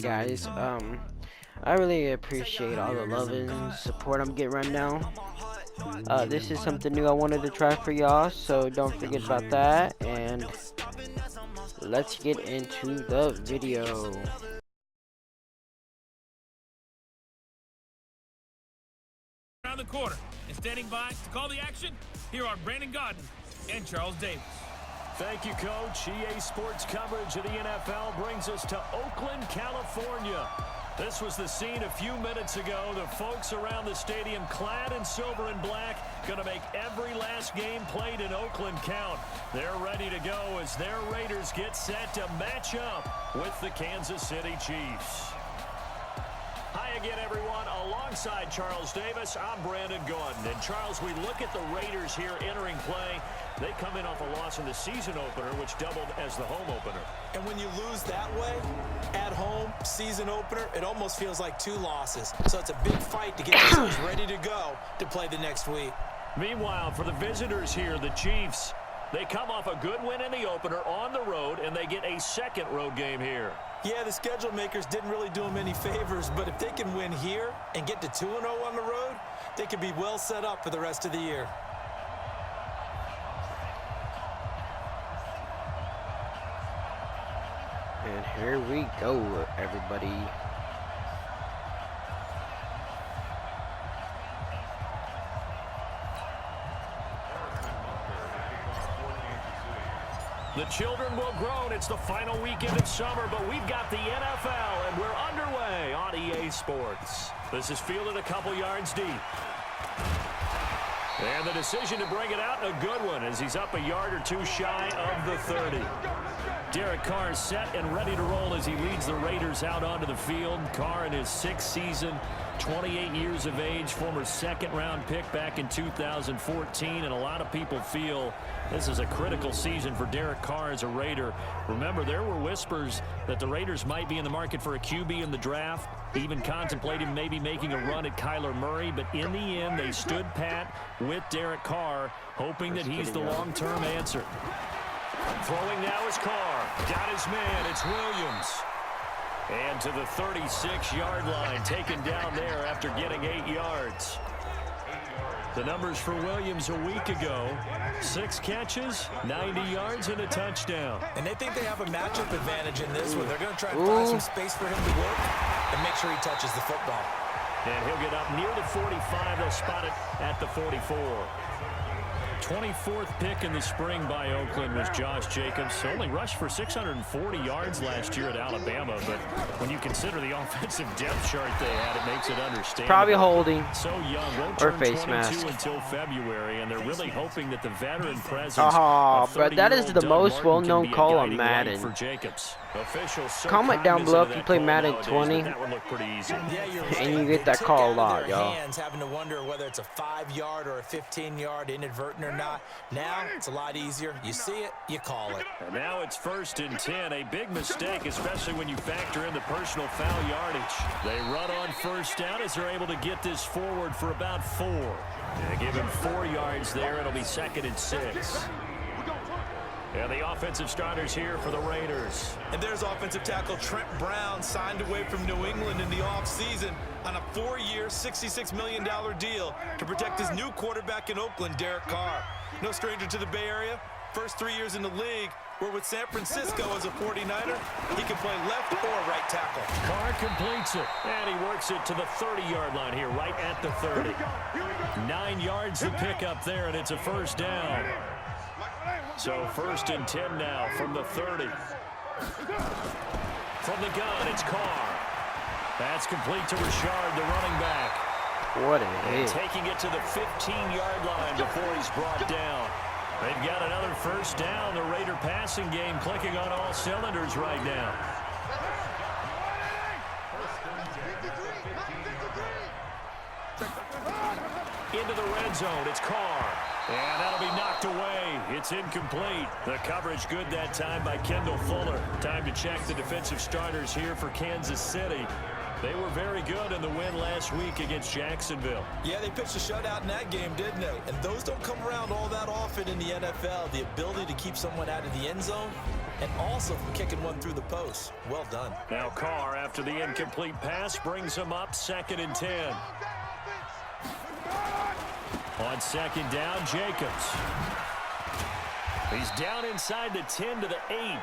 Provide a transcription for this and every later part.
Alright guys, I really appreciate all the love and support I'm getting right now. This is something new I wanted to try for y'all, so don't forget about that, and let's get into the video. Around the corner and standing by to call the action, here are Brandon Godden and Charles Davis. Thank you, Coach. EA Sports coverage of the NFL brings us to Oakland, California. This was the scene a few minutes ago. The folks around the stadium clad in silver and black going to make every last game played in Oakland count. They're ready to go as their Raiders get set to match up with the Kansas City Chiefs. Hi again, everyone. Alongside Charles Davis, I'm Brandon Godden. And Charles, we look at the Raiders here entering play. They come in off a loss in the season opener, which doubled as the home opener. And when you lose that way, at home, season opener, it almost feels like two losses. So it's a big fight to get themselves ready to go to play the next week. Meanwhile, for the visitors here, the Chiefs, they come off a good win in the opener on the road, and they get a second road game here. Yeah, the schedule makers didn't really do them any favors, but if they can win here and get to 2-0 on the road, they could be well set up for the rest of the year. And here we go, everybody. The children will groan. It's the final weekend of summer, but we've got the NFL, and we're underway on EA Sports. This is fielded a couple yards deep. And the decision to bring it out, a good one, as he's up a yard or two shy of the 30. Derek Carr is set and ready to roll as he leads the Raiders out onto the field. Carr in his 6th season, 28 years of age, former second-round pick back in 2014, and a lot of people feel this is a critical season for Derek Carr as a Raider. Remember, there were whispers that the Raiders might be in the market for a QB in the draft, even contemplating maybe making a run at Kyler Murray, but in the end, they stood pat with Derek Carr, hoping that he's the long-term answer. Throwing now is Carr. Got his man. It's Williams. And to the 36-yard line, taken down there after getting 8 yards. The numbers for Williams a week ago, 6 catches, 90 yards, and a touchdown. And they think they have a matchup advantage in this one. They're going to try and find some space for him to work and make sure he touches the football. And he'll get up near the 45. They'll spot it at the 44. 24th pick in the spring by Oakland was Josh Jacobs. Only rushed for 640 yards last year at Alabama, but when you consider the offensive depth chart they had, it makes it understandable. Probably holding. So young, won't or turn face 22 mask until February, and they're really hoping that the veteran presence. But that is the most well-known call on Madden. For Jacobs. Comment down below if you play Madden 20 that would look pretty easy. Yeah, you're right. and you get that call a lot, y'all. Having to wonder whether it's a 5-yard or a 15-yard inadvertent or not. Now it's a lot easier. You see it, you call it. And now it's 1st and 10. A big mistake, especially when you factor in the personal foul yardage. They run on 1st down as they're able to get this forward for about 4. They give him 4 yards there. It'll be 2nd and 6. And the offensive starters here for the Raiders. And there's offensive tackle Trent Brown, signed away from New England in the offseason on a 4-year, $66 million deal to protect his new quarterback in Oakland, Derek Carr. No stranger to the Bay Area. First 3 years in the league, where with San Francisco as a 49er, he can play left or right tackle. Carr completes it, and he works it to the 30-yard line here, right at the 30. 9 yards to pick up there, and it's a 1st down. So 1st and 10 now from the 30. From the gun, it's Carr. That's complete to Richard, the running back. What a hit. Taking it to the 15-yard line before he's brought down. They've got another 1st down. The Raider passing game clicking on all cylinders right now. Into the red zone, it's Carr. And that'll be knocked away. It's incomplete. The coverage good that time by Kendall Fuller. Time to check the defensive starters here for Kansas City. They were very good in the win last week against Jacksonville. Yeah, they pitched a shutout in that game, didn't they? And those don't come around all that often in the NFL. The ability to keep someone out of the end zone, and also from kicking one through the post. Well done. Now Carr, after the incomplete pass, brings him up 2nd and 10. On 2nd down, Jacobs. He's down inside the 10 to the 8.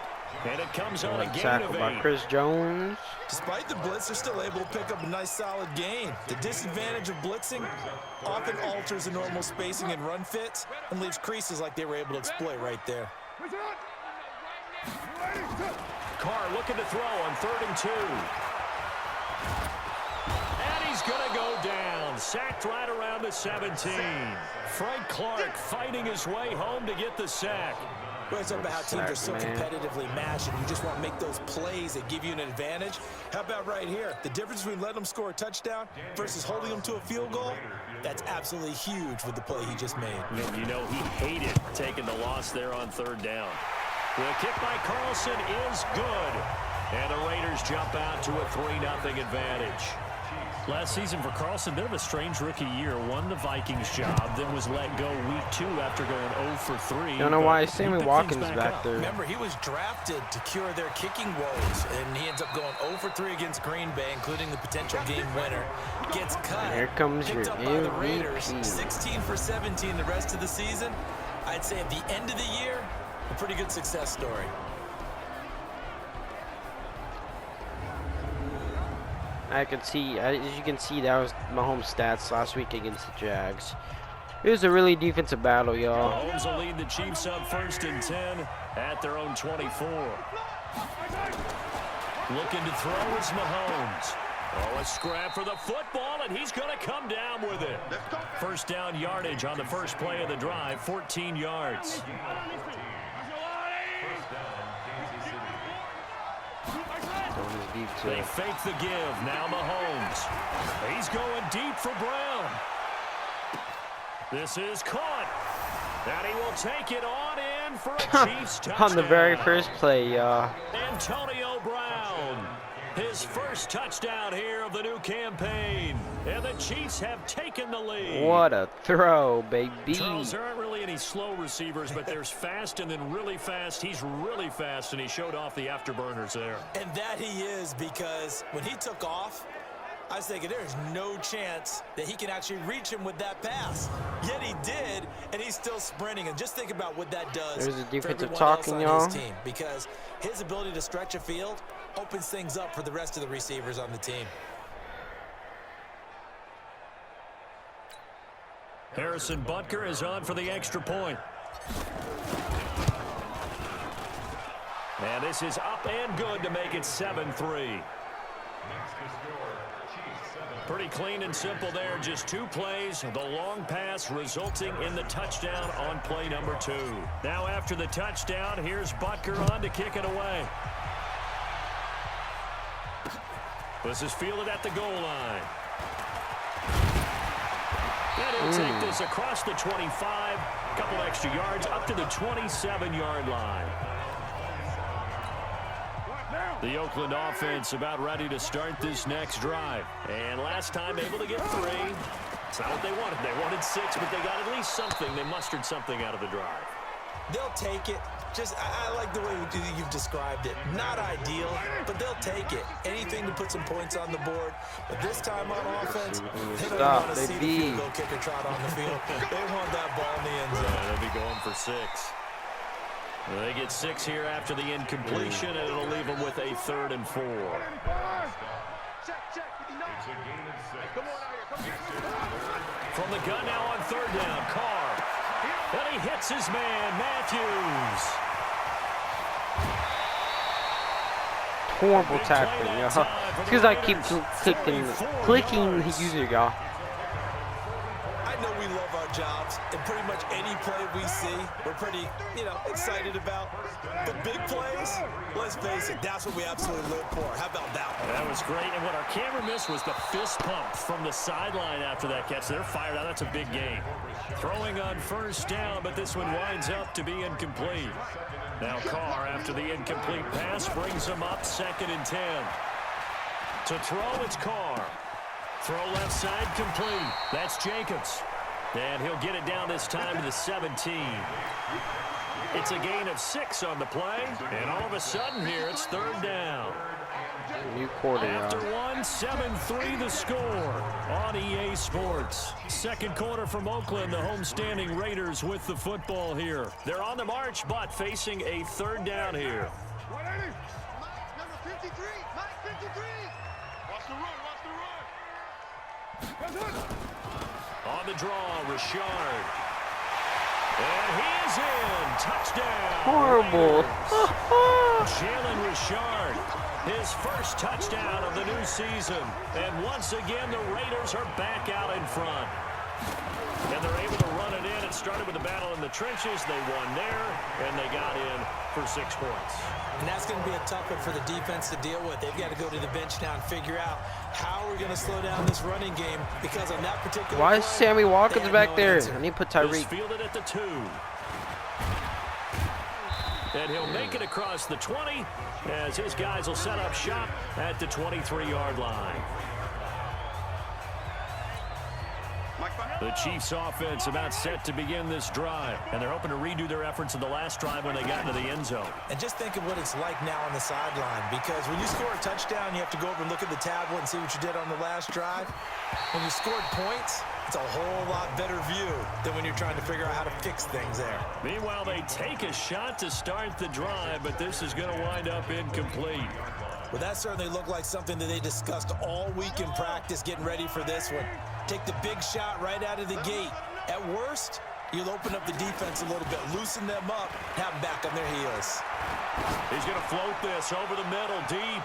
And it comes on a gain Tackle of by 8. Chris Jones. Despite the blitz, they're still able to pick up a nice solid gain. The disadvantage of blitzing often alters the normal spacing and run fits and leaves creases like they were able to exploit right there. Carr looking to throw on 3rd and 2. And he's going to go down. Sacked right around the 17. Frank Clark fighting his way home to get the sack. We're talking about how teams are so competitively matched, and you just want to make those plays that give you an advantage. How about right here? The difference between letting them score a touchdown versus holding them to a field goal, that's absolutely huge with the play he just made. And you know he hated taking the loss there on 3rd down. The kick by Carlson is good. And the Raiders jump out to a 3-0 advantage. Last season for Carlson, bit of a strange rookie year. Won the Vikings job, then was let go week 2 after going 0 for 3. Don't know why Sammy Watkins back there. Remember, he was drafted to cure their kicking woes, and he ends up going 0 for 3 against Green Bay, including the potential game winner. Gets cut. Here comes your picked up by the MVP. Raiders. 16 for 17 the rest of the season. I'd say at the end of the year, a pretty good success story. As you can see, that was Mahomes' stats last week against the Jags. It was a really defensive battle, y'all. Mahomes will lead the Chiefs up 1st and 10 at their own 24. Looking to throw is Mahomes. Oh, a scrap for the football, and he's going to come down with it. 1st down yardage on the first play of the drive, 14 yards. They fake the give. Now Mahomes. He's going deep for Brown. This is caught. And he will take it on in for a Chiefs touchdown. On the very first play, y'all. Antonio Brown. His first touchdown here of the new campaign. And the Chiefs have taken the lead. What a throw, baby. Charles, there aren't really any slow receivers, but there's fast and then really fast. He's really fast, and he showed off the afterburners there. And that he is, because when he took off, I was thinking there's no chance that he can actually reach him with that pass. Yet he did, and he's still sprinting. And just think about what that does There's a for defensive everyone talking, else on y'all. his team, because his ability to stretch a field opens things up for the rest of the receivers on the team. Harrison Butker is on for the extra point. And this is up and good to make it 7-3. Pretty clean and simple there. Just 2 plays. The long pass resulting in the touchdown on play number 2. Now after the touchdown, here's Butker on to kick it away. This is fielded at the goal line. And he'll take this across the 25. A couple extra yards up to the 27-yard line. The Oakland offense about ready to start this next drive. And last time able to get 3. It's not what they wanted. They wanted 6, but they got at least something. They mustered something out of the drive. They'll take it. I like the way you've described it. Not ideal, but they'll take it. Anything to put some points on the board. But this time on offense, they don't want to see the field goal kicker trot on the field. They want that ball in the end zone. Yeah, they'll be going for 6. They get 6 here after the incompletion, and it'll leave them with a 3rd and 4. From the gun now on 3rd down, Carr. And he hits his man, Matthews. Horrible tackling, y'all. It's because I keep clicking the user, y'all. I know we love our jobs, and pretty much any play we see, we're pretty, excited about. The big plays, let's face it, that's what we absolutely live for. How about that one? That was great, and what our camera missed was the fist pump from the sideline after that catch. They're fired out. That's a big gain. Throwing on 1st down, but this one winds up to be incomplete. Now Carr, after the incomplete pass, brings him up 2nd and 10. To throw, it's Carr. Throw left side complete. That's Jacobs. And he'll get it down this time to the 17. It's a gain of 6 on the play. And all of a sudden here, it's 3rd down. New quarter, After 7-3 the score on EA Sports. Second quarter from Oakland, the homestanding Raiders with the football here. They're on the march, but facing a 3rd down here. Number 53, Mike 53. Watch the run. On the draw, Richard. And he's in. Touchdown. Horrible. Jalen Richard, his first touchdown of the new season. And once again, the Raiders are back out in front. And they're able to run it in. It started with a battle in the trenches. They won there, and they got in for 6 points. And that's going to be a tough one for the defense to deal with. They've got to go to the bench now and figure out how we're going to slow down this running game, because on that particular Why is play, Sammy Watkins they had back no there? answer. I need to put It's Tyreek. fielded at the 2. And he'll make it across the 20 as his guys will set up shop at the 23-yard line. The Chiefs offense about set to begin this drive, and they're hoping to redo their efforts in the last drive when they got into the end zone. And just think of what it's like now on the sideline, because when you score a touchdown, you have to go over and look at the tablet and see what you did on the last drive. When you scored points, it's a whole lot better view than when you're trying to figure out how to fix things there. Meanwhile, they take a shot to start the drive, but this is going to wind up incomplete. Well, that certainly looked like something that they discussed all week in practice getting ready for this one. Take the big shot right out of the gate. At worst, you'll open up the defense a little bit, loosen them up, have them back on their heels. He's going to float this over the middle, deep.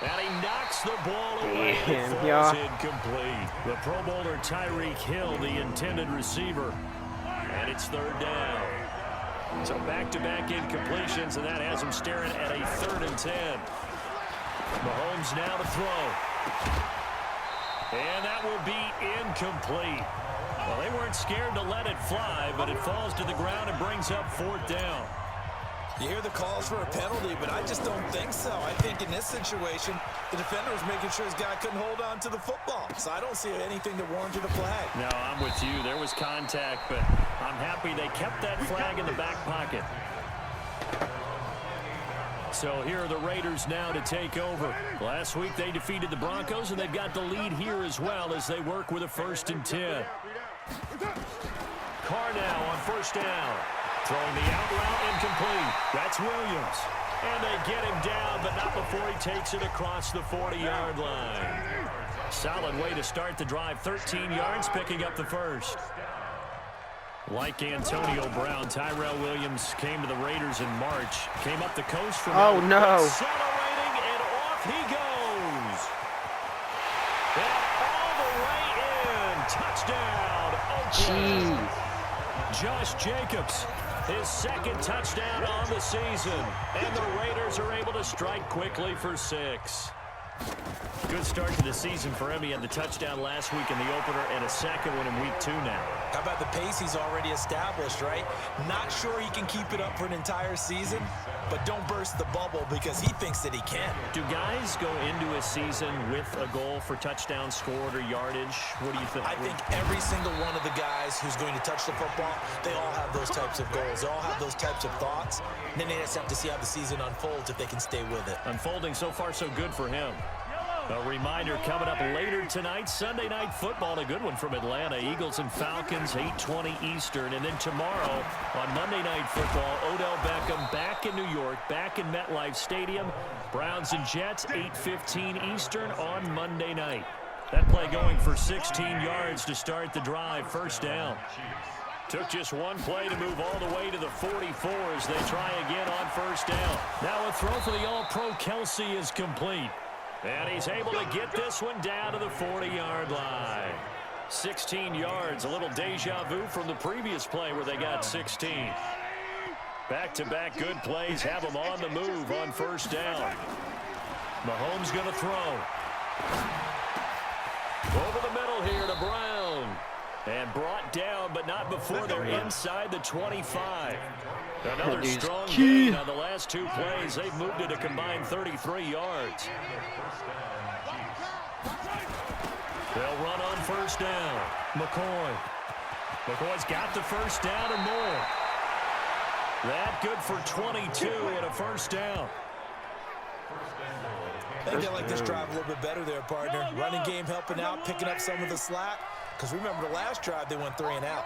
And he knocks the ball away. It falls incomplete. The Pro Bowler Tyreek Hill, the intended receiver. And it's 3rd down. So back-to-back incompletions, and that has him staring at a 3rd and 10. Mahomes now to throw. And that will be incomplete. Well, they weren't scared to let it fly, but it falls to the ground and brings up 4th down. You hear the calls for a penalty, but I just don't think so. I think in this situation, the defender was making sure his guy couldn't hold on to the football. So I don't see anything that warranted a flag. No, I'm with you. There was contact, but I'm happy they kept that flag in the back pocket. So here are the Raiders now to take over. Last week they defeated the Broncos, and they've got the lead here as well as they work with a 1st and 10. Carr now on 1st down. Throwing the out route incomplete. That's Williams. And they get him down, but not before he takes it across the 40-yard line. Solid way to start the drive. 13 yards, picking up the 1st. Like Antonio Brown, Tyrell Williams came to the Raiders in March. Came up the coast from accelerating, and off he goes. And all the way in. Touchdown, Oakland. Josh Jacobs, his 2nd touchdown on the season. And the Raiders are able to strike quickly for 6. Good start to the season for him. He had the touchdown last week in the opener and a 2nd one in week 2 now. How about the pace he's already established, right? Not sure he can keep it up for an entire season, but don't burst the bubble because he thinks that he can. Do guys go into a season with a goal for touchdowns scored or yardage? What do you think? I think every single one of the guys who's going to touch the football, they all have those types of goals. They all have those types of thoughts. And then they just have to see how the season unfolds if they can stay with it. Unfolding so far so good for him. A reminder coming up later tonight, Sunday Night Football, a good one from Atlanta. Eagles and Falcons, 8:20 Eastern. And then tomorrow on Monday Night Football, Odell Beckham back in New York, back in MetLife Stadium. Browns and Jets, 8:15 Eastern on Monday night. That play going for 16 yards to start the drive, 1st down. Took just one play to move all the way to the 44 as they try again on 1st down. Now a throw for the All-Pro Kelsey is complete. And he's able to get this one down to the 40-yard line. 16 yards, a little deja vu from the previous play where they got 16. Back-to-back good plays have them on the move on 1st down. Mahomes going to throw. Over the middle here to Brown. And brought down, but not before they're inside the 25. Another strong gain on the last 2 plays. They've moved it a combined 33 yards. They'll run on 1st down. McCoy McCoy's got the first down and more. That good for 22 and a first down. I think they like this drive a little bit better there, partner. Running game helping out, picking up some of the slack. Because remember the last drive, they went 3 and out.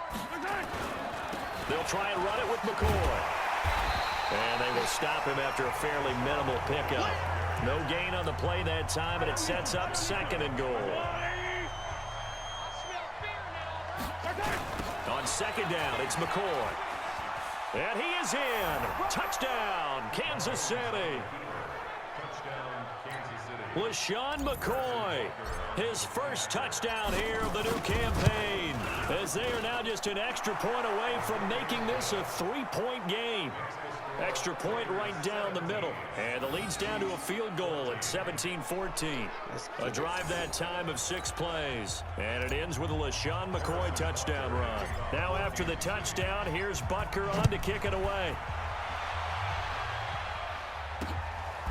They'll try and run it with McCoy. And they will stop him after a fairly minimal pickup. No gain on the play that time, and it sets up 2nd and goal. On 2nd down, it's McCoy. And he is in. Touchdown, Kansas City. LaShawn McCoy, his first touchdown here of the new campaign, as they are now just an extra point away from making this a 3-point game. Extra point right down the middle, and the lead's down to a field goal at 17-14. A drive that time of 6 plays, and it ends with a LaShawn McCoy touchdown run. Now after the touchdown, here's Butker on to kick it away.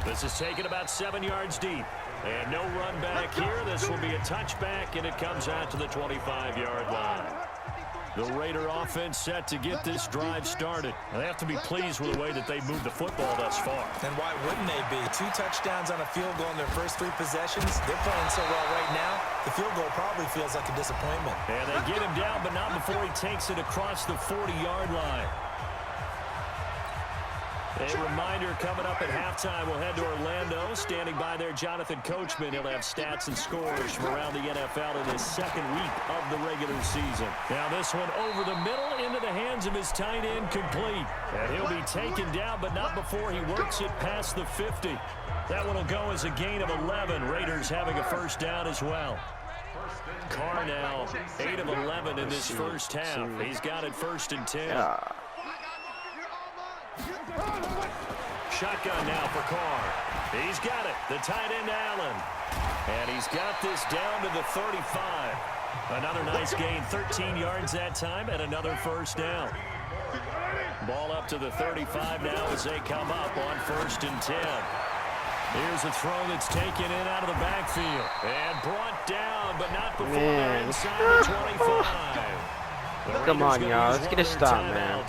This is taken about 7 yards deep. And no run back here. This will be a touchback, and it comes out to the 25-yard line. The Raider offense set to get this drive started. And they have to be pleased with the way that they moved the football thus far. And why wouldn't they be? 2 touchdowns on a field goal in their first 3 possessions. They're playing so well right now, the field goal probably feels like a disappointment. And they get him down, but not before he takes it across the 40-yard line. A reminder, coming up at halftime, we'll head to Orlando. Standing by there, Jonathan Coachman. He'll have stats and scores from around the NFL in his 2nd week of the regular season. Now this one over the middle into the hands of his tight end, complete. And he'll be taken down, but not before he works it past the 50. That one will go as a gain of 11. Raiders having a first down as well. Carr now 8 of 11 in this first half. He's got it 1st and 10. Shotgun now for Carr. He's got it. The tight end, Allen. And he's got this down to the 35. Another nice gain. 13 yards that time and another first down. Ball up to the 35 now as they come up on 1st and 10. Here's a throw that's taken in out of the backfield. And brought down, but not before they're inside the 25. Come on, y'all. Let's get a stop, man.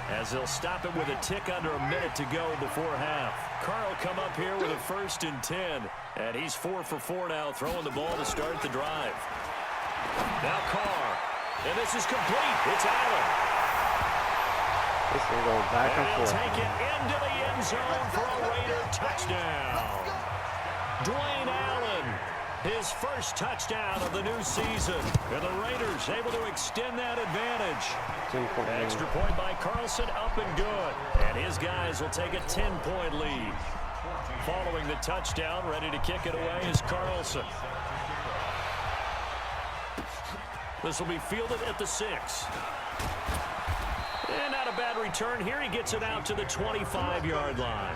As they'll stop it with a tick under a minute to go before half. Carr will come up here with a 1st and 10. And he's 4 for 4 now, throwing the ball to start the drive. Now Carr. And this is complete. It's Allen. This will go back and forth. Take it into the end zone for a Raider touchdown. Dwayne Allen, his first touchdown of the new season. And the Raiders able to extend that advantage. Extra point by Carlson, up and good. And his guys will take a 10-point lead. Following the touchdown, ready to kick it away is Carlson. This will be fielded at the 6. And not a bad return here. He gets it out to the 25-yard line.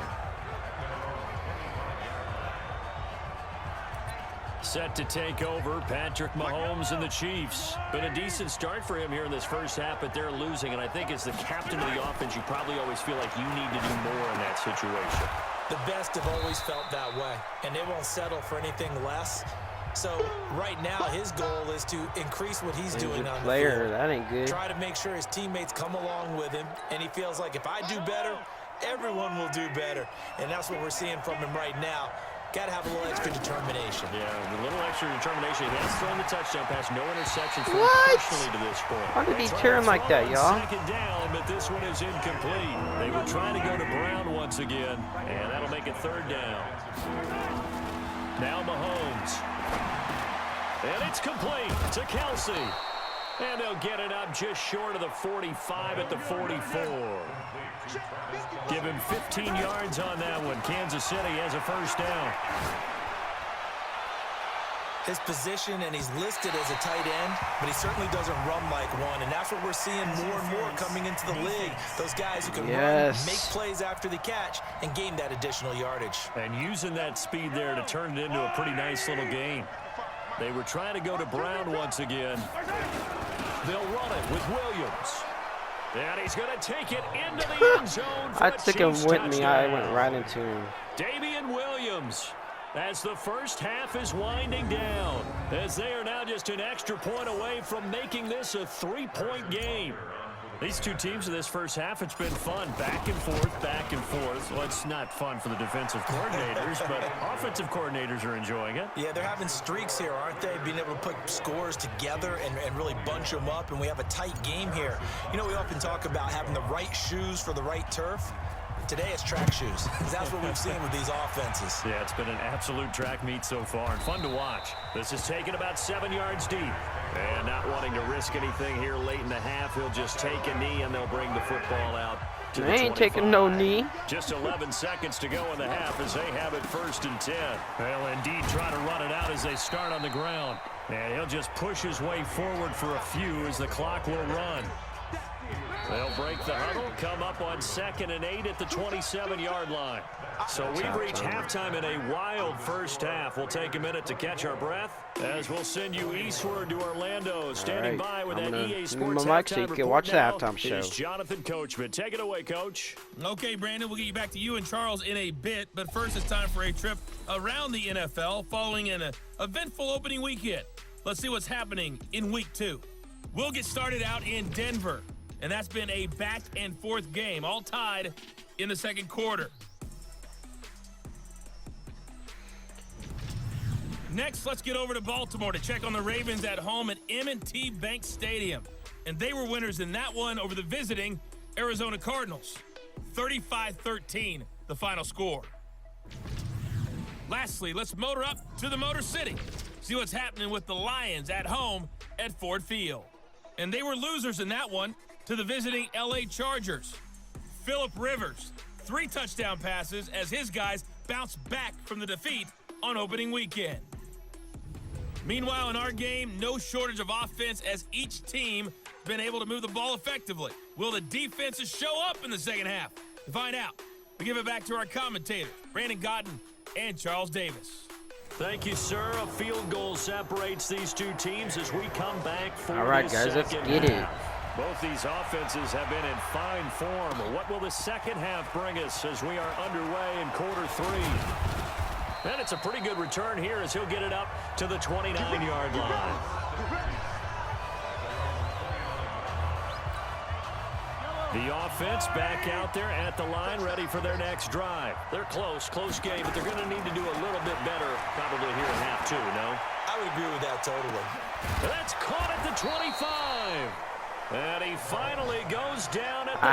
Set to take over, Patrick Mahomes and the Chiefs. Been a decent start for him here in this first half, but they're losing. And I think as the captain of the offense, you probably always feel like you need to do more in that situation. The best have always felt that way, and they won't settle for anything less. So right now, his goal is to increase what he's doing on the field. That ain't good. Try to make sure his teammates come along with him, and he feels like if I do better, everyone will do better. And that's what we're seeing from him right now. Got to have a little extra determination. Yeah, a little extra determination. He has thrown the touchdown pass, no interceptions for him personally to this point. How did he turn like that, y'all? 2nd down, but this one is incomplete. They were trying to go to Brown once again, and that'll make it 3rd down. Now Mahomes. And it's complete to Kelsey. And they'll get it up just short of the 45 at the 44. Give him 15 yards on that one. Kansas City has a first down. His position, and he's listed as a tight end, but he certainly doesn't run like one, and that's what we're seeing more and more coming into the league. Those guys who can run, make plays after the catch, and gain that additional yardage. And using that speed there to turn it into a pretty nice little game. They were trying to go to Brown once again. They'll run it with Williams. And he's going to take it into the end zone for I took him with me. I went right into him. Damian Williams as the first half is winding down, as they are now just an extra point away from making this a 3-point game. These two teams in this first half, it's been fun. Back and forth, back and forth. Well, it's not fun for the defensive coordinators, but offensive coordinators are enjoying it. Yeah, they're having streaks here, aren't they? Being able to put scores together and really bunch them up, and we have a tight game here. You know, we often talk about having the right shoes for the right turf. Today it's track shoes. That's what we've seen with these offenses. Yeah, it's been an absolute track meet so far and fun to watch. This is taken about 7 yards deep. And not wanting to risk anything here late in the half, he'll just take a knee and they'll bring the football out to the 25. They ain't taking no knee. Just 11 seconds to go in the half as they have it 1st and 10. They'll indeed try to run it out as they start on the ground. And he'll just push his way forward for a few as the clock will run. They'll break the huddle, come up on 2nd and 8 at the 27-yard line. So we reach halftime in a wild first half. We'll take a minute to catch our breath as we'll send you eastward to Orlando. Standing by with that EA Sports halftime report watch the now halftime show. is Jonathan Coachman. Take it away, Coach. Okay, Brandon, we'll get you back to you and Charles in a bit, but first it's time for a trip around the NFL following an eventful opening weekend. Let's see what's happening in Week 2. We'll get started out in Denver, and that's been a back-and-forth game, all tied in the second quarter. Next, let's get over to Baltimore to check on the Ravens at home at M&T Bank Stadium. And they were winners in that one over the visiting Arizona Cardinals. 35-13, the final score. Lastly, let's motor up to the Motor City. See what's happening with the Lions at home at Ford Field. And they were losers in that one to the visiting LA Chargers. Phillip Rivers, 3 touchdown passes as his guys bounced back from the defeat on opening weekend. Meanwhile, in our game, no shortage of offense as each team been able to move the ball effectively. Will the defenses show up in the second half? To find out, we give it back to our commentators, Brandon Godden and Charles Davis. Thank you, sir. A field goal separates these two teams as we come back for All right, guys, let's get it. Both these offenses have been in fine form. What will the second half bring us as we are underway in quarter 3? And it's a pretty good return here as he'll get it up to the 29-yard line. The offense back out there at the line, ready for their next drive. They're close game, but they're going to need to do a little bit better probably here in half 2, no? I would agree with that totally. That's caught at the 25. And he finally goes down at the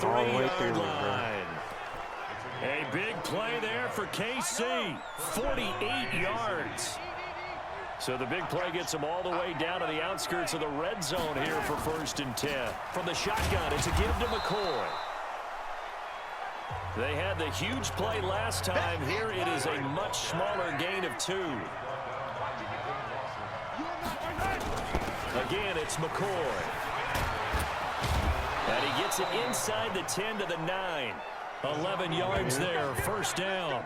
23-yard line. A big play there for KC, 48 yards. So the big play gets them all the way down to the outskirts of the red zone here for 1st and 10. From the shotgun, it's a give to McCoy. They had the huge play last time. Here it is a much smaller gain of 2. Again, it's McCoy. And he gets it inside the 10 to the 9. 11 yards there, 1st down.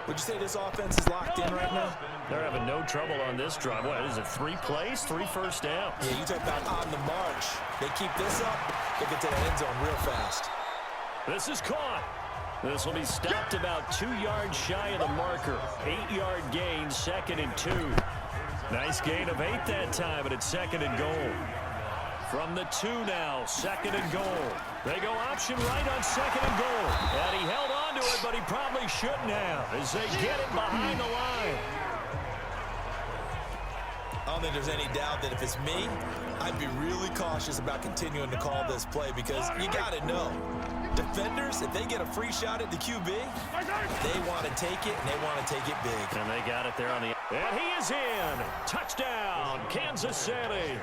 Would you say this offense is locked in right now? They're having no trouble on this drive. What is it, 3 plays, 3 first downs? Yeah, you talk about on the march. They keep this up, they get to the end zone real fast. This is caught. This will be stopped about 2 yards shy of the marker. 8-yard gain, 2nd and 2. Nice gain of 8 that time, but it's 2nd and goal. From the 2 now, 2nd and goal. They go option right on 2nd and goal. And he held on to it, but he probably shouldn't have as they get it behind the line. I don't think there's any doubt that if it's me, I'd be really cautious about continuing to call this play because you got to know, defenders, if they get a free shot at the QB, they want to take it, and they want to take it big. And they got it there on the... And he is in. Touchdown, Kansas City.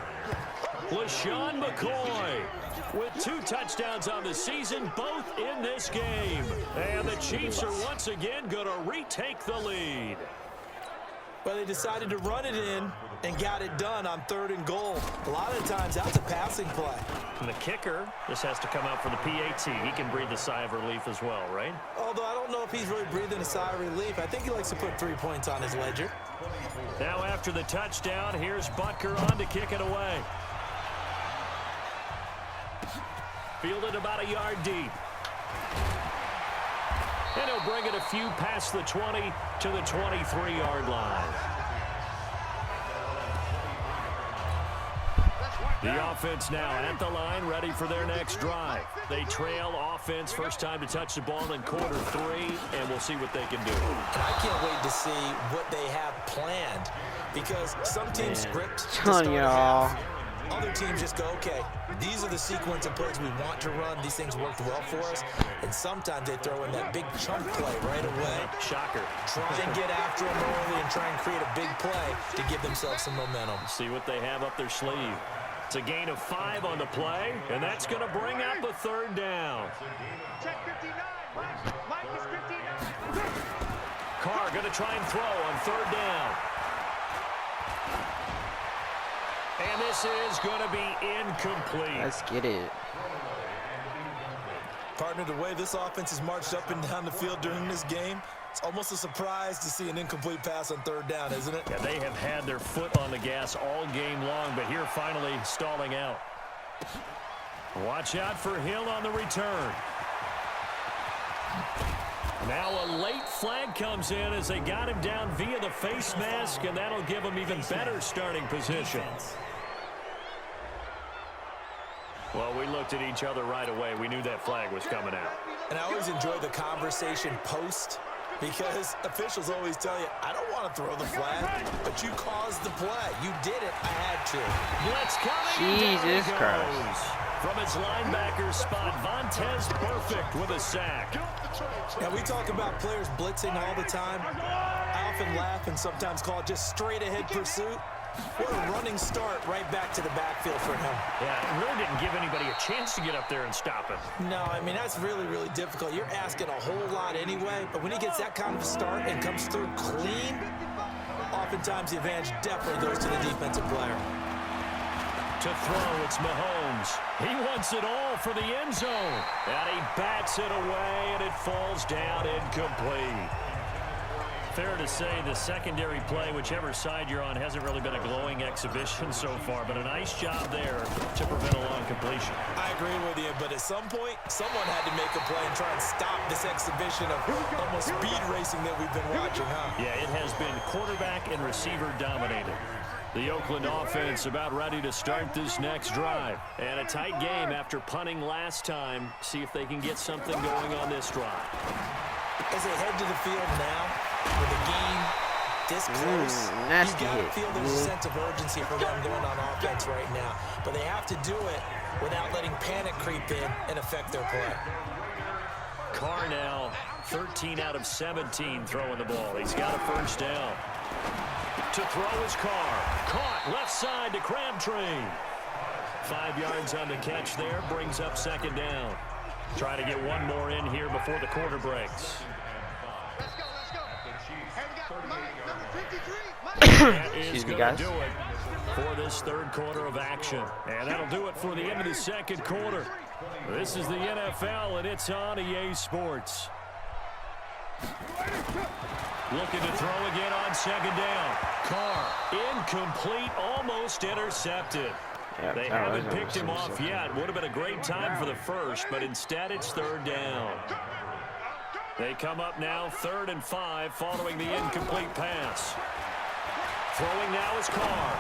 LaShawn McCoy with 2 touchdowns on the season, both in this game. And the Chiefs are once again going to retake the lead. Well, they decided to run it in and got it done on 3rd and goal. A lot of times, that's a passing play. And the kicker just has to come out for the PAT. He can breathe a sigh of relief as well, right? Although I don't know if he's really breathing a sigh of relief. I think he likes to put 3 points on his ledger. Now after the touchdown, here's Butker on to kick it away. Fielded about a yard deep. And he'll bring it a few past the 20 to the 23-yard line. The offense now at the line, ready for their next drive. They trail offense, first time to touch the ball in quarter 3, and we'll see what they can do. And I can't wait to see what they have planned, because some teams script to start a half. Other teams just go, okay, these are the sequence of plays we want to run. These things worked well for us. And sometimes they throw in that big chunk play right away. Shocker. Try and get after them early and try and create a big play to give themselves some momentum. See what they have up their sleeve. It's a gain of 5 on the play, and that's going to bring up a third down. Check 59. Mike is 59. Carr going to try and throw on third down. And this is going to be incomplete. Let's get it. Partner, the way this offense has marched up and down the field during this game, it's almost a surprise to see an incomplete pass on third down, isn't it? Yeah, they have had their foot on the gas all game long, but here finally stalling out. Watch out for Hill on the return. Now a late flag comes in as they got him down via the face mask, and that'll give him even better starting position. Well, we looked at each other right away. We knew that flag was coming out. And I always enjoy the conversation post, because officials always tell you, I don't want to throw the flag, but you caused the play. You did it. I had to. Blitz coming. Jesus Christ. From his linebacker spot, Vontez perfect with a sack. Now, we talk about players blitzing all the time. I often laugh and sometimes call it just straight-ahead pursuit. What a running start right back to the backfield for him. Yeah, it really didn't give anybody a chance to get up there and stop him. No, I mean, that's really, really difficult. You're asking a whole lot anyway, but when he gets that kind of start and comes through clean, oftentimes the advantage definitely goes to the defensive player. To throw, it's Mahomes. He wants it all for the end zone. And he bats it away, and it falls down incomplete. Fair to say the secondary play, whichever side you're on, hasn't really been a glowing exhibition so far, but a nice job there to prevent a long completion. I agree with you, but at some point, someone had to make a play and try and stop this exhibition of almost speed racing that we've been watching, huh? Yeah, it has been quarterback and receiver dominated. The Oakland offense about ready to start this next drive. And a tight game after punting last time. See if they can get something going on this drive. As they head to the field now, with the game this close, you got to feel there's a sense of urgency for them going on offense right now. But they have to do it without letting panic creep in and affect their play. Carr now 13 out of 17 throwing the ball. He's got a first down. To throw is Carr. Caught left side to Crabtree. 5 yards on the catch there. Brings up second down. Trying to get one more in here before the quarter breaks. Let's go, let's go. Hey, we got Mike, number 53. That is going to do it for this third quarter of action. And that'll do it for the end of the second quarter. This is the NFL, and it's on EA Sports. Looking to throw again on second down. Carr, incomplete, almost intercepted. Yep, They haven't picked him off yet. Would have been a great time for the first, but instead it's third down. They come up now 3rd and 5 following the incomplete pass. Throwing now is Carr.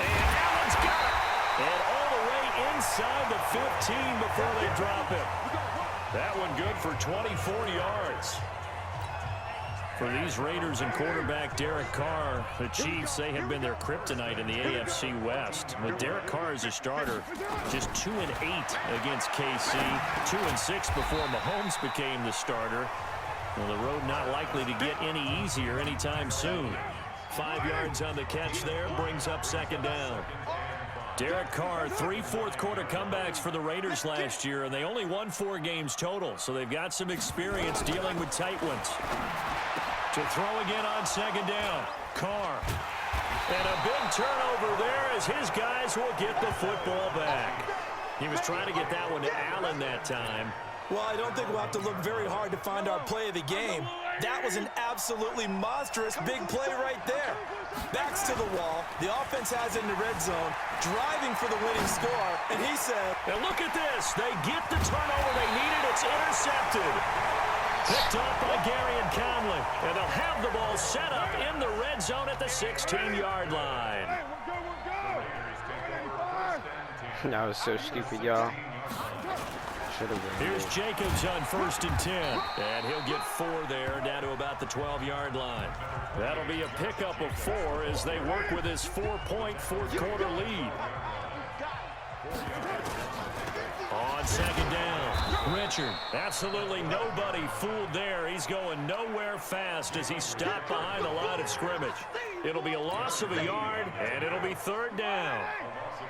And Allen's got it. And all the way inside the 15 before they drop him. That one good for 24 yards. For these Raiders and quarterback Derek Carr, the Chiefs, they have been their kryptonite in the AFC West. With Derek Carr as a starter, just 2-8 against KC, 2-6 before Mahomes became the starter. Well, the road not likely to get any easier anytime soon. 5 yards on the catch there, brings up second down. Derek Carr, 3 fourth-quarter comebacks for the Raiders last year, and they only won 4 games total, so they've got some experience dealing with tight ones. To throw again on second down, Carr. And a big turnover there as his guys will get the football back. He was trying to get that one to Allen that time. Well, I don't think we'll have to look very hard to find our play of the game. That was an absolutely monstrous big play right there. Backs to the wall. The offense has it in the red zone, driving for the winning score. And he said, and look at this. They get the turnover they needed. It's intercepted. Picked off by Gary and Conley. And they'll have the ball set up in the red zone at the 16-yard line. That was so stupid, y'all. Here's Jacobs on 1st and 10. And he'll get 4 there, down to about the 12-yard line. That'll be a pickup of 4 as they work with his 4-point fourth-quarter lead. On 2nd down, Richard. Absolutely nobody fooled there. He's going nowhere fast as he stopped behind the line of scrimmage. It'll be a loss of a yard, and it'll be 3rd down.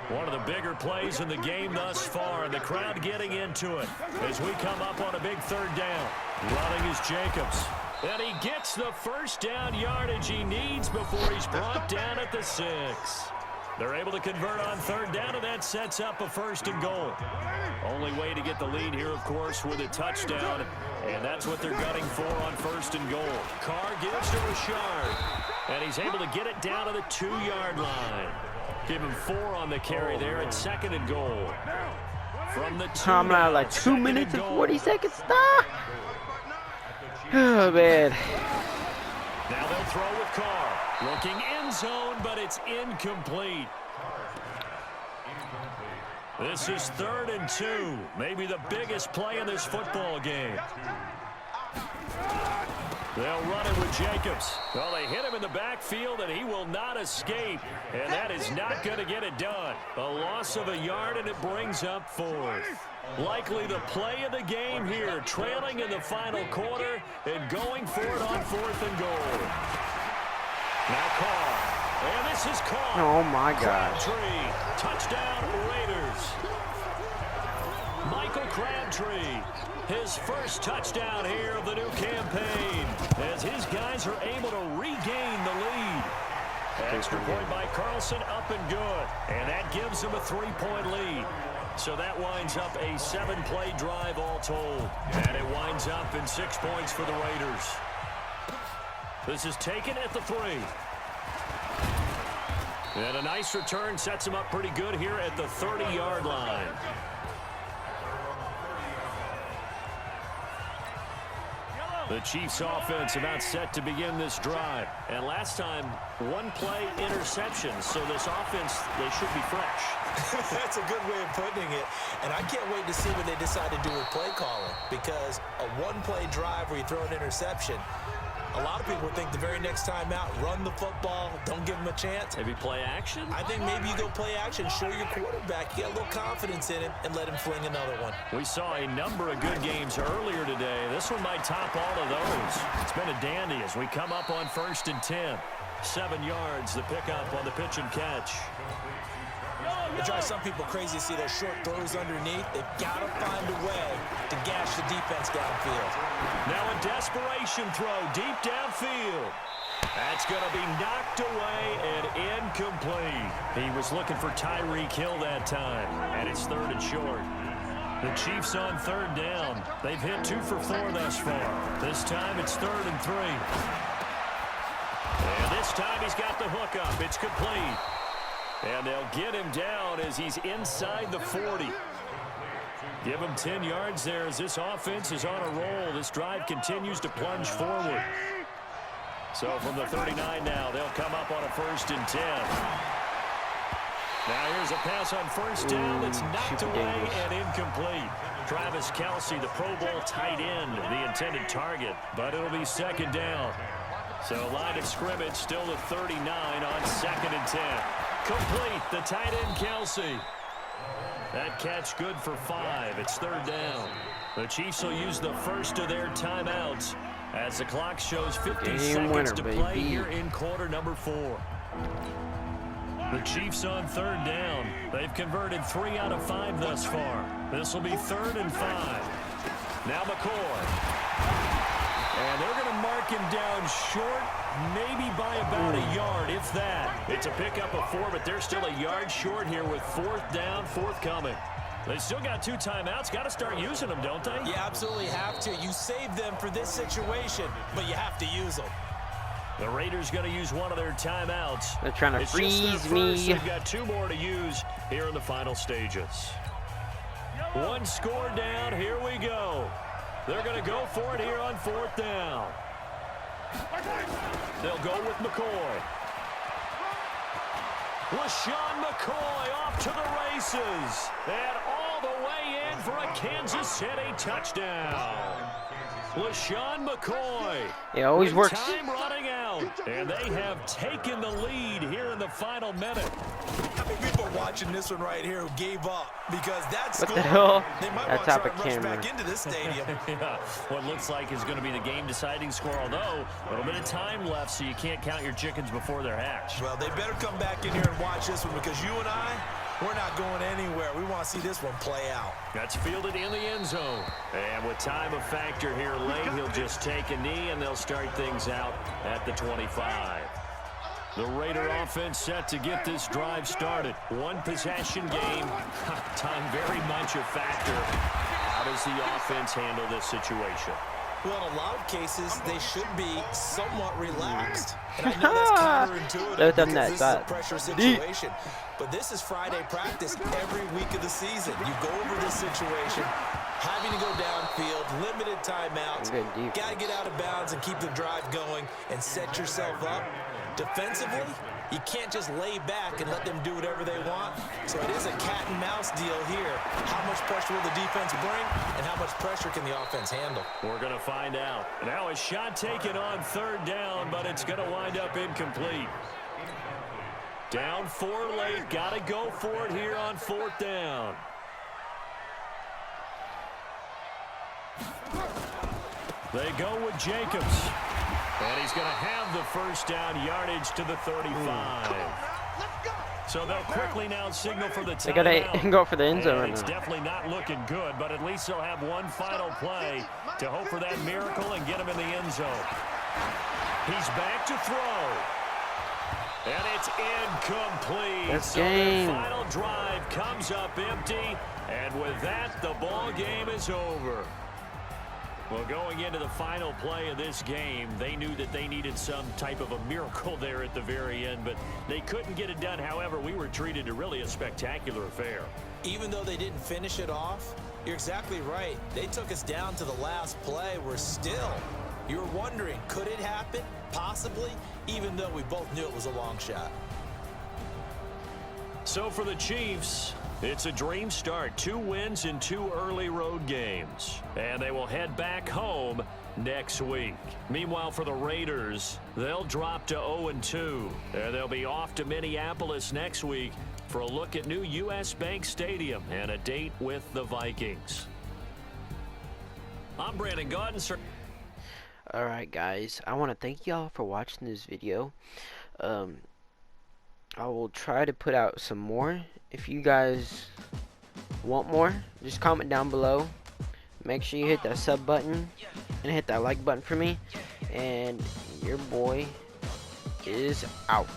One of the bigger plays in the game thus far, and the crowd getting into it as we come up on a big 3rd down. Running is Jacobs. And he gets the 1st down yardage he needs before he's brought down at the 6. They're able to convert on 3rd down, and that sets up a 1st and goal. Only way to get the lead here, of course, with a touchdown, and that's what they're gunning for on 1st and goal. Carr gives to Richard, and he's able to get it down to the 2-yard line. Give him 4 on the carry there at 2nd and goal. From the 2, I'm not like 2 minutes and 40 seconds. Stop. Oh, man. Now they'll throw with Carr. Looking end zone, but it's incomplete. This is 3rd and 2. Maybe the biggest play in this football game. They'll run it with Jacobs. Well, they hit him in the backfield, and he will not escape. And that is not going to get it done. A loss of a yard, and it brings up 4th. Likely the play of the game here, trailing in the final quarter and going for it on 4th and goal. Now Carr. And this is Carr. Oh, my God. Crabtree. Touchdown, Raiders. Michael Crabtree. His first touchdown here of the new campaign as his guys are able to regain the lead. Extra point by Carlson, up and good. And that gives him a 3-point lead. So that winds up a 7-play drive all told. And it winds up in 6 points for the Raiders. This is taken at the 3. And a nice return sets him up pretty good here at the 30-yard line. The Chiefs offense about set to begin this drive. And last time, 1-play interception. So this offense, they should be fresh. That's a good way of putting it. And I can't wait to see what they decide to do with play calling. Because a 1-play drive where you throw an interception, a lot of people think the very next time out, run the football, don't give them a chance. Maybe play action? I think maybe you go play action, show your quarterback, you get a little confidence in him, and let him fling another one. We saw a number of good games earlier today. This one might top all of those. It's been a dandy as we come up on 1st and 10. 7 yards, the pickup on the pitch and catch. It drives some people crazy to see those short throws underneath. They've got to find a way to gash the defense downfield. Now a desperation throw deep downfield. That's going to be knocked away and incomplete. He was looking for Tyreek Hill that time, and it's 3rd and short. The Chiefs on 3rd down. They've hit 2 for 4 thus far. This time it's 3rd and 3. And this time he's got the hook up. It's complete. And they'll get him down as he's inside the 40. Give him 10 yards there as this offense is on a roll. This drive continues to plunge forward. So from the 39 now, they'll come up on a 1st and 10. Now here's a pass on 1st down that's knocked away and incomplete. Travis Kelce, the Pro Bowl tight end, the intended target, but it'll be 2nd down. So line of scrimmage still the 39 on 2nd and 10. Complete, the tight end Kelce. That catch good for 5. It's 3rd down. The Chiefs will use the first of their timeouts as the clock shows 50 seconds to play here in quarter number 4. The Chiefs on 3rd down. They've converted 3 out of 5 thus far. This will be 3rd and 5. Now McCoy. And they're going to mark him down short, maybe by about a yard, if that. It's a pickup of 4, but they're still a yard short here with 4th down, forthcoming. They still got 2 timeouts. Got to start using them, don't they? You absolutely have to. You save them for this situation, but you have to use them. The Raiders going to use one of their timeouts. They're trying to freeze me. They've got 2 more to use here in the final stages. 1 score down. Here we go. They're going to go for it here on 4th down. They'll go with McCoy. LaShawn McCoy off to the races. And all the way in for a Kansas City touchdown. LaShawn McCoy. It always works. Time running out. And they have taken the lead here in the final minute. How many people watching this one right here who gave up because that What score, the hell? they might That want to type try of and rush camera. back into this stadium. Yeah, what looks like is going to be the game-deciding score, although a little bit of time left, so you can't count your chickens before they're hatched. Well, they better come back in here and watch this one because you and I, we're not going anywhere. We want to see this one play out. That's fielded in the end zone. And with time a factor here late, he'll just take a knee, and they'll start things out at the 25. The Raider offense set to get this drive started. One possession game. Time very much a factor. How does the offense handle this situation? Well, in a lot of cases, they should be somewhat relaxed. And I know that's counterintuitive They've done because that. this is a pressure situation. But this is Friday practice every week of the season. You go over this situation, having to go downfield, limited timeouts. Got to get out of bounds and keep the drive going and set yourself up. Defensively, you can't just lay back and let them do whatever they want. So it is a cat and mouse deal here. How much pressure will the defense bring and how much pressure can the offense handle? We're going to find out. Now a shot taken on 3rd down, but it's going to wind up incomplete. Down 4 late. Got to go for it here on 4th down. They go with Jacobs. And he's going to have the 1st down, yardage to the 35. So they'll quickly now signal for the timeout. They gotta go for the end zone right It's now. definitely not looking good, but at least they'll have one final play to hope for that miracle and get him in the end zone. He's back to throw. And it's incomplete. That's so game. their final drive comes up empty. And with that, the ball game is over. Well, going into the final play of this game, they knew that they needed some type of a miracle there at the very end, but they couldn't get it done. However, we were treated to really a spectacular affair. Even though they didn't finish it off, you're exactly right. They took us down to the last play. We're still, you were wondering, could it happen? Possibly, even though we both knew it was a long shot. So for the Chiefs, it's a dream start. 2 wins in 2 early road games. And they will head back home next week. Meanwhile, for the Raiders, they'll drop to 0-2. And they'll be off to Minneapolis next week for a look at new U.S. Bank Stadium and a date with the Vikings. I'm Brandon Gaudin, sir. Alright guys, I want to thank y'all for watching this video. I will try to put out some more. If you guys want more, just comment down below. Make sure you hit that sub button and hit that like button for me. And your boy is out.